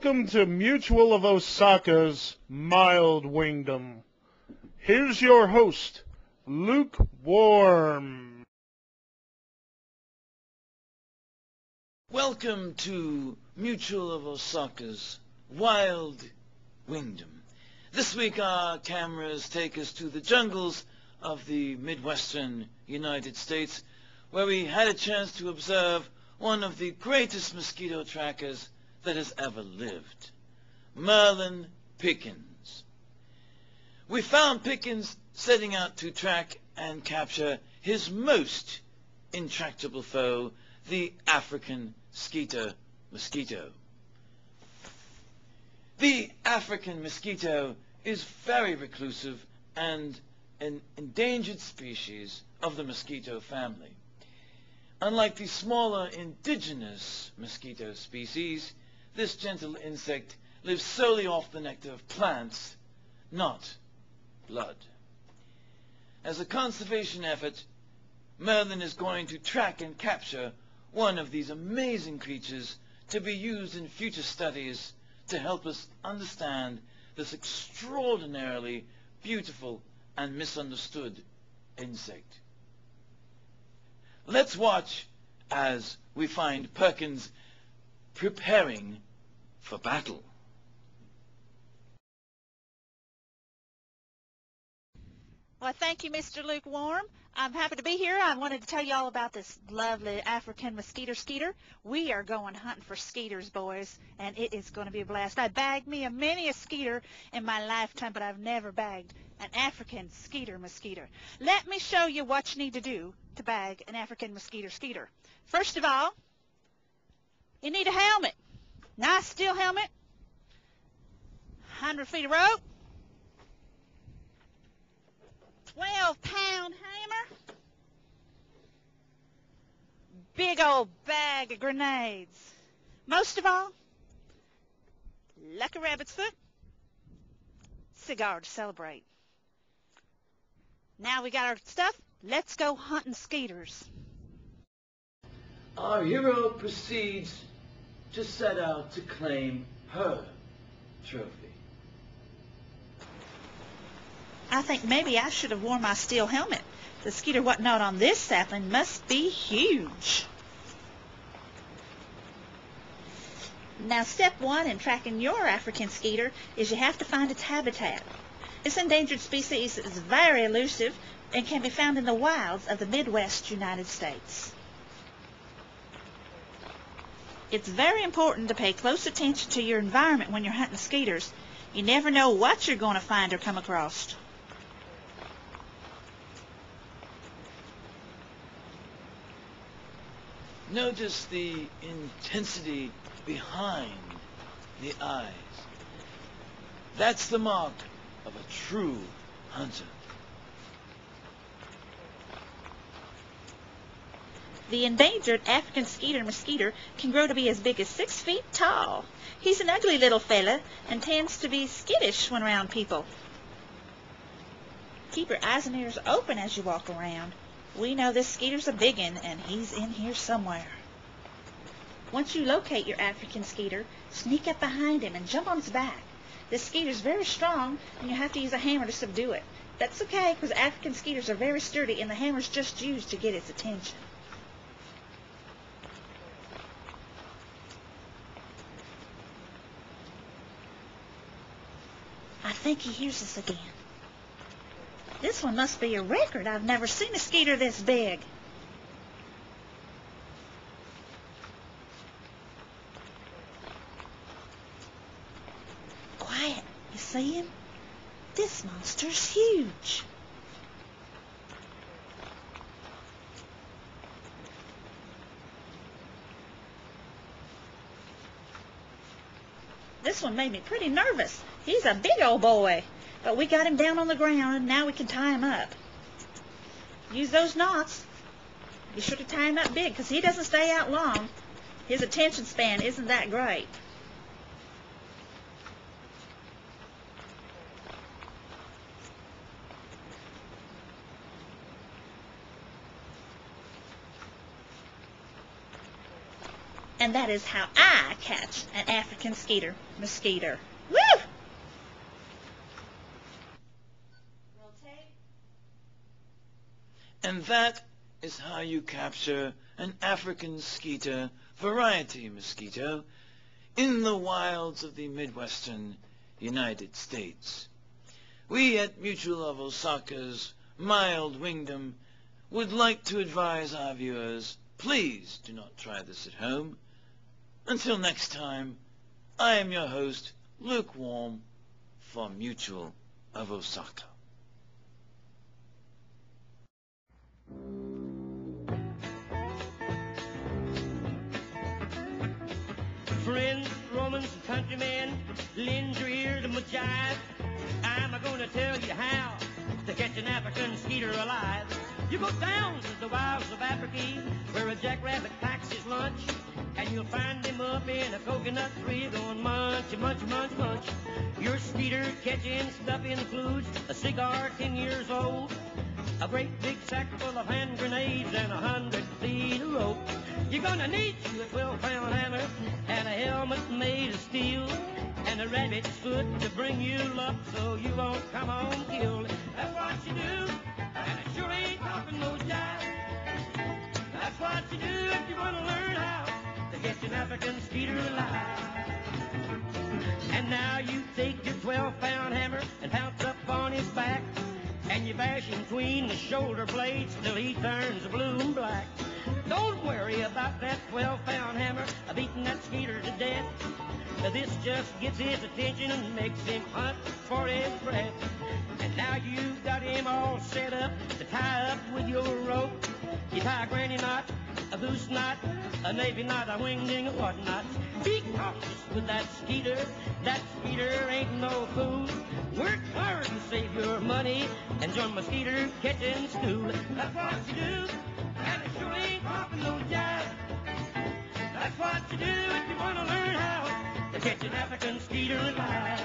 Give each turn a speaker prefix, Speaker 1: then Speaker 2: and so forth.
Speaker 1: Welcome to Mutual of Osaka's Mild Wingdom. Here's your host, Lukewarm.
Speaker 2: Welcome to Mutual of Osaka's Wild Wingdom. This week our cameras take us to the jungles of the Midwestern United States, where we had a chance to observe one of the greatest mosquito trackers that has ever lived, Merlin Pickens. We found Pickens setting out to track and capture his most intractable foe, the African mosquito. The African mosquito is very reclusive and an endangered species of the mosquito family. Unlike the smaller indigenous mosquito species, this gentle insect lives solely off the nectar of plants, not blood. As a conservation effort, Merlin is going to track and capture one of these amazing creatures to be used in future studies to help us understand this extraordinarily beautiful and misunderstood insect. Let's watch as we find Perkins preparing for battle.
Speaker 3: Well, thank you, Mr. Lukewarm. I'm happy to be here. I wanted to tell you all about this lovely African mosquito skeeter. We are going hunting for skeeters, boys, and it is going to be a blast. I bagged me many a skeeter in my lifetime, but I've never bagged an African mosquito. Let me show you what you need to do to bag an African mosquito. First of all, you need a helmet. Nice steel helmet, 100 feet of rope, 12-pound hammer, big old bag of grenades. Most of all, lucky rabbit's foot, cigar to celebrate. Now we got our stuff, let's go hunting skeeters.
Speaker 2: Our hero proceeds to set out to claim her trophy.
Speaker 3: I think maybe I should have worn my steel helmet. The skeeter what not on this sapling must be huge. Now step one in tracking your African skeeter is you have to find its habitat. This endangered species is very elusive and can be found in the wilds of the Midwest United States. It's very important to pay close attention to your environment when you're hunting skeeters. You never know what you're going to find or come across.
Speaker 2: Notice the intensity behind the eyes. That's the mark of a true hunter.
Speaker 3: The endangered African mosquito can grow to be as big as 6 feet tall. He's an ugly little fella and tends to be skittish when around people. Keep your eyes and ears open as you walk around. We know this skeeter's a biggin, and he's in here somewhere. Once you locate your African skeeter, sneak up behind him and jump on his back. This skeeter's very strong, and you have to use a hammer to subdue it. That's okay, because African skeeters are very sturdy, and the hammer's just used to get its attention. I think he hears us again. This one must be a record. I've never seen a skeeter this big. Quiet. You see him? This monster's huge. This one made me pretty nervous. He's a big old boy. But we got him down on the ground, and now we can tie him up. Use those knots. Be sure to tie him up big, because he doesn't stay out long. His attention span isn't that great. And that is how I catch an African mosquito. Woo!
Speaker 2: And that is how you capture an African skeeter variety mosquito in the wilds of the Midwestern United States. We at Mutual of Osaka's mild wingdom would like to advise our viewers, please do not try this at home. Until next time, I am your host, Lukewarm, for Mutual of Osaka.
Speaker 4: Friends, Romans, and countrymen, lend your ear to my jive. I'm a-gonna tell you how to catch an African mosquito alive. You go down to the wilds of Africa, where a jackrabbit packs his lunch, and you'll find him up in a coconut tree going munch, munch, munch, munch. Your mosquito catching stuff includes a cigar 10 years old, a great big sack full of hand grenades, and 100 feet of rope. You're gonna need you a 12-pound hammer and a helmet made of steel and a rabbit's foot to bring you luck so you won't come home killed. That's what you do, and it sure ain't talking no jive. That's what you do if you want to learn how to catch an African mosquito alive. And now you take your 12-pound hammer and pounce up on his back, and you bash him between the shoulder blades till he turns blue and black. Don't worry about that 12-pound hammer beating that skeeter to death. This just gets his attention and makes him hunt for his breath. And now you've got him all set up to tie up with your rope. You tie a granny knot, a goose knot, a navy knot, a wingding, a whatnot. Be cautious with that skeeter. That skeeter ain't no fool. Work hard to save your money and join mosquito catching school. That's what you do, and it sure ain't talking no jive. That's what you do if you want to learn how to catch an African mosquito alive.